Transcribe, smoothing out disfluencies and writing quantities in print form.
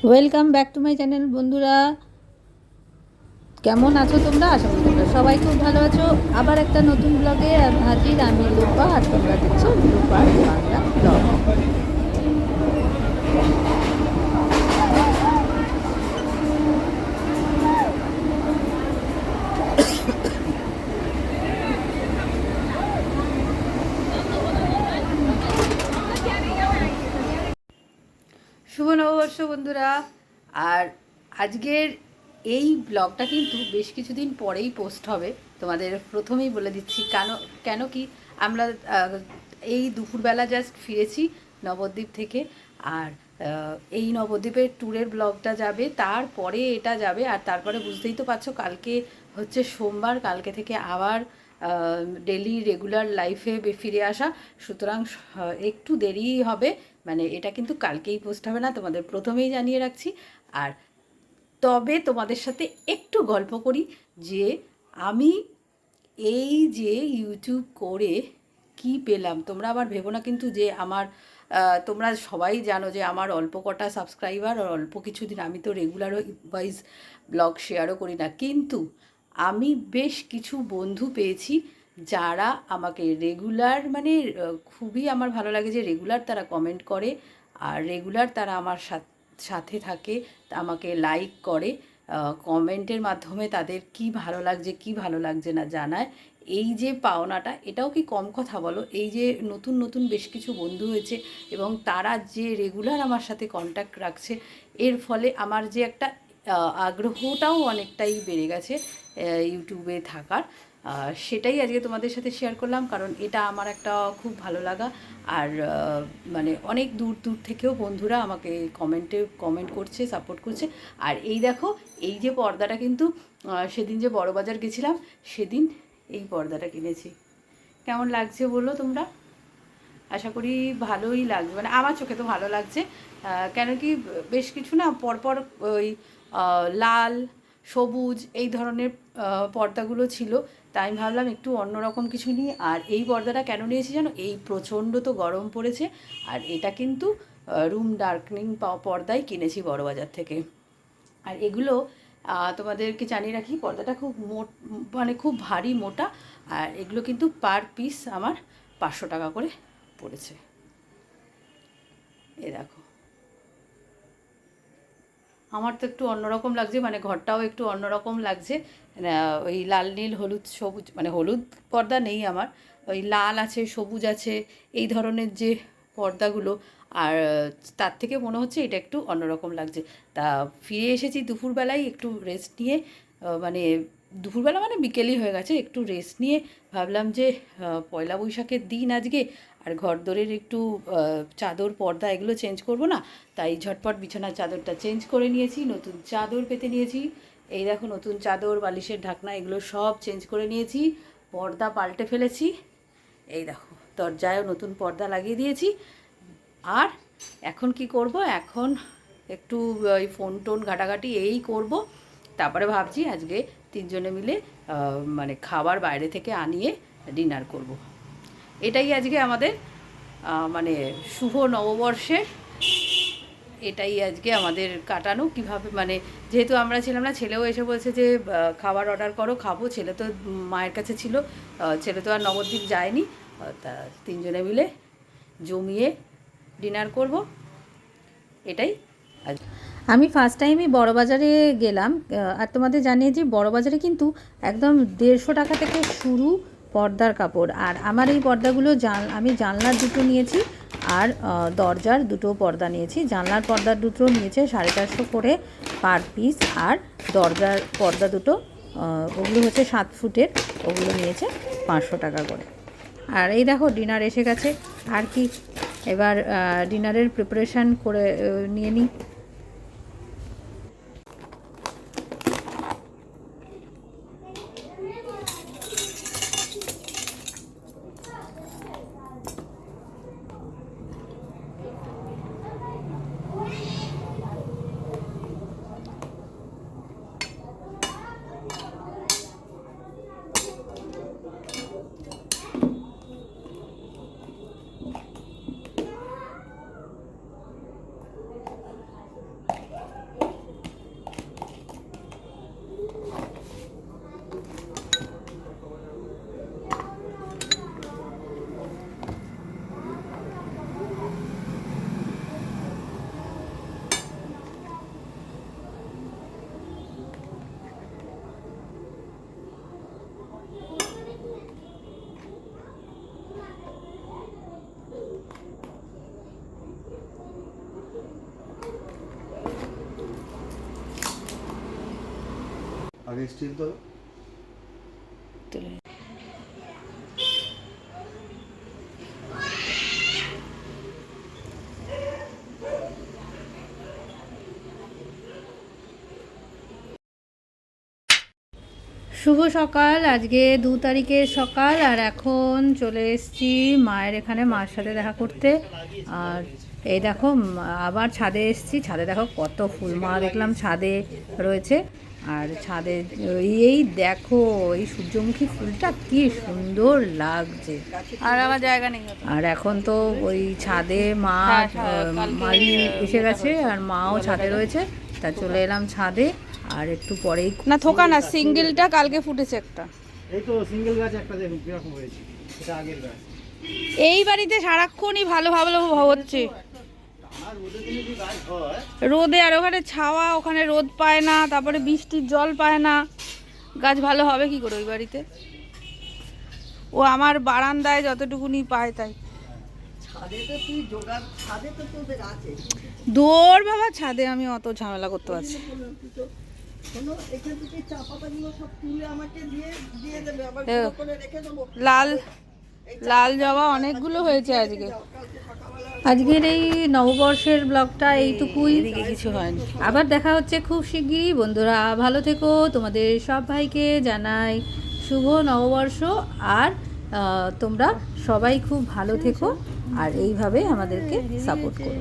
Welcome back to my channel. বন্ধুরা, কেমন আছো তোমরা? আশা করি তোমরা সবাই খুব ভালো আছো। আবার একটা নতুন ব্লগে হাজির আমি, লোপা। আর তোমরা দেখছো লোপার বাংলা ব্লগ। শুভ নববর্ষ বন্ধুরা। আর আজকের এই ব্লগটা কিন্তু বেশ কিছুদিন পরেই পোস্ট হবে। তোমাদের প্রথমেই বলে দিচ্ছি কেন। কেন কি আমরা এই দুপুরবেলা জাস্ট ফিরেছি নবদ্বীপ থেকে। আর এই নবদ্বীপের ট্যুরের ব্লগটা যাবে, তারপরে এটা যাবে। আর তারপরে বুঝতেই তো পারছো কালকে হচ্ছে সোমবার, কালকে থেকে আবার ডেলি রেগুলার লাইফে ফিরে আসা। সুতরাং একটু দেরিই হবে, মানে এটা কিন্তু কালকেই পোস্ট হবে না, তোমাদের প্রথমেই জানিয়ে রাখছি। আর তবে তোমাদের সাথে একটু গল্প করি যে আমি এই যে ইউটিউব করে কি পেলাম। তোমরা আবার ভেবো না কিন্তু যে আমার তোমরা সবাই জানো যে আমার অল্প কটা সাবস্ক্রাইবার আর অল্প কিছুদিন, আমি তো রেগুলার ওয়াইজ ব্লগ শেয়ারও করি না, কিন্তু আমি বেশ কিছু বন্ধু পেয়েছি যারা আমাকে রেগুলার, মানে খুবই আমার ভালো লাগে যে রেগুলার তারা কমেন্ট করে আর রেগুলার তারা আমার সাথে থাকে, আমাকে লাইক করে, কমেন্টের মাধ্যমে তাদের কি ভালো লাগছে কি ভালো লাগছে না জানায়। এই যে পাওনাটা, এটাও কি কম কথা বলো? এই যে নতুন নতুন বেশ কিছু বন্ধু হয়েছে এবং তারা যে রেগুলার আমার সাথে কন্ট্যাক্ট রাখছে, এর ফলে আমার যে একটা আগ্রহটাও অনেকটাই বেড়ে গেছে ইউটিউবে থাকার। সেটাই আজকে তোমাদের সাথে শেয়ার করলাম, কারণ এটা আমার একটা খুব ভালো লাগা। আর মানে অনেক দূর দূর থেকেও বন্ধুরা আমাকে কমেন্ট করছে, সাপোর্ট করছে। আর এই দেখো, এই যে পর্দাটা কিন্তু সেদিন যে বড়বাজার গেছিলাম সেদিন এই পর্দাটা কিনেছি। কেমন লাগছে বলো তোমরা? আশা করি ভালোই লাগছে, মানে আমার চোখে তো ভালো লাগছে। কেন কি বেশ কিছু না পরপর ওই লাল, সবুজ এই ধরনের পর্দাগুলো ছিল, তাই আমি ভাবলাম একটু অন্যরকম কিছু নিই। আর এই পর্দাটা কেন নিয়েছি জানো? এই প্রচণ্ড তো গরম পড়েছে, আর এটা কিন্তু রুম ডার্কনিং পর্দাই কিনেছি বড়বাজার থেকে। আর এগুলো তোমাদেরকে জানিয়ে রাখি, পর্দাটা খুব মানে খুব ভারী মোটা। আর এগুলো কিন্তু পার পিস আমার 500 টাকা করে পড়েছে। এ দেখো, আমার তো একটু অন্যরকম লাগছে, মানে ঘরটাও একটু অন্যরকম লাগছে। ওই লাল নীল হলুদ সবুজ, মানে হলুদ পর্দা নেই আমার, ওই লাল আছে সবুজ আছে এই ধরনের যে পর্দাগুলো। আর তার থেকে মনে হচ্ছে এটা একটু অন্যরকম লাগছে। তা ফিরে এসেছি দুপুরবেলায় একটু রেস্ট নিয়ে, মানে দুপুরবেলা মানে বিকেলই হয়ে গেছে, একটু রেস্ট নিয়ে ভাবলাম যে পয়লা বৈশাখের দিন আজকে, আর ঘরদোরের একটু চাদর পর্দা এগুলো চেঞ্জ করব না, তাই ঝটপট বিছানার চাদরটা চেঞ্জ করে নিয়েছি, নতুন চাদর পেতে নিয়েছি। এই দেখো, নতুন চাদর, বালিশের ঢাকনা এগুলো সব চেঞ্জ করে নিয়েছি, পর্দা পাল্টে ফেলেছি। এই দেখো, দরজায়ও নতুন পর্দা লাগিয়ে দিয়েছি। আর এখন কি করব? এখন একটু ওই ফোন টোন ঘাটাঘাটি এই করব। তারপরে ভাবছি আজকে তিনজনে মিলে মানে খাবার বাইরে থেকে আনিয়ে ডিনার করব। এটাই আজকে আমাদের মানে শুভ নববর্ষের, এটাই আজকে আমাদের কাটানো। কিভাবে, মানে যেহেতু আমরা ছিলাম না, ছেলেও এসে বলছে যে খাবার অর্ডার করো, খাবো। ছেলে তো মায়ের কাছে ছিল, ছেলে তো আর নবদ্বীপ যায়নি। তা তিনজনে মিলে জমিয়ে ডিনার করব, এটাই আজ। আমি ফার্স্ট টাইমই বড়বাজারে গেলাম। আর তোমাদের জানিয়ে যে বড়বাজারে কিন্তু একদম 150 টাকা থেকে শুরু পর্দার কাপড়। আর আমার এই পর্দাগুলো আমি জানলার দুটো নিয়েছি আর দরজার দুটো পর্দা নিয়েছি। জানলার পর্দার দুটো নিয়েছে 450 করে পার পিস, আর দরজার পর্দা দুটো ওগুলো হচ্ছে 7 ফুটের, ওগুলো নিয়েছে 500 টাকা করে। আর এই দেখো ডিনার এসে গেছে। আর কি, এবার ডিনারের প্রিপারেশান করে নিয়ে নিই। আগে স্টিল তো তুলে শুভ সকাল। আজকে 2 তারিখের সকাল, আর এখন চলে এসেছি মায়ের এখানে, মার সাথে দেখা করতে। আর এই দেখো আবার ছাদে এসেছি। ছাদে দেখো কত ফুল, মা দেখলাম ছাদে রয়েছে। আর ছাদে এই দেখো এই সূর্যমুখী ফুলটা কি সুন্দর লাগছে। আর আমার জায়গা নেই। আর এখন তো ওই ছাদে মা মালি এসে গেছে আর মাও ছাদে রয়েছে, তা চলে এলাম ছাদে। আর একটু পরেই না থোকা না, সিঙ্গেলটা কালকে ফুটেছে একটা। এই তো সিঙ্গেল গাছ একটা দেখুন কিরকম হয়েছে, এটা আগের গাছ। এই বাড়িতে সারাক্ষণই ভালো ভালো হচ্ছে আর ওদের জন্য যে গাছ হয় রোদে, আর ওখানে ছাওয়া, ওখানে রোদ পায় না, তারপরে বৃষ্টির জল পায় না, গাছ ভালো হবে কি করে ওই বাড়িতে? ও আমার বারান্দায় যতটুকুনি পায় তাই। দৌড় বাবা, ছাদে আমি অত ঝামেলা করতে পারছি। লাল লাল জবা অনেকগুলো হয়েছে আজকে। আজকের এই নববর্ষের ব্লগটা এইটুকুই, এদিকে কিছু হয়নি। আবার দেখা হচ্ছে খুব শিগগিরই। বন্ধুরা ভালো থেকো, তোমাদের সব ভাইকে জানাই শুভ নববর্ষ। আর তোমরা সবাই খুব ভালো থেকো আর এইভাবে আমাদেরকে সাপোর্ট করো।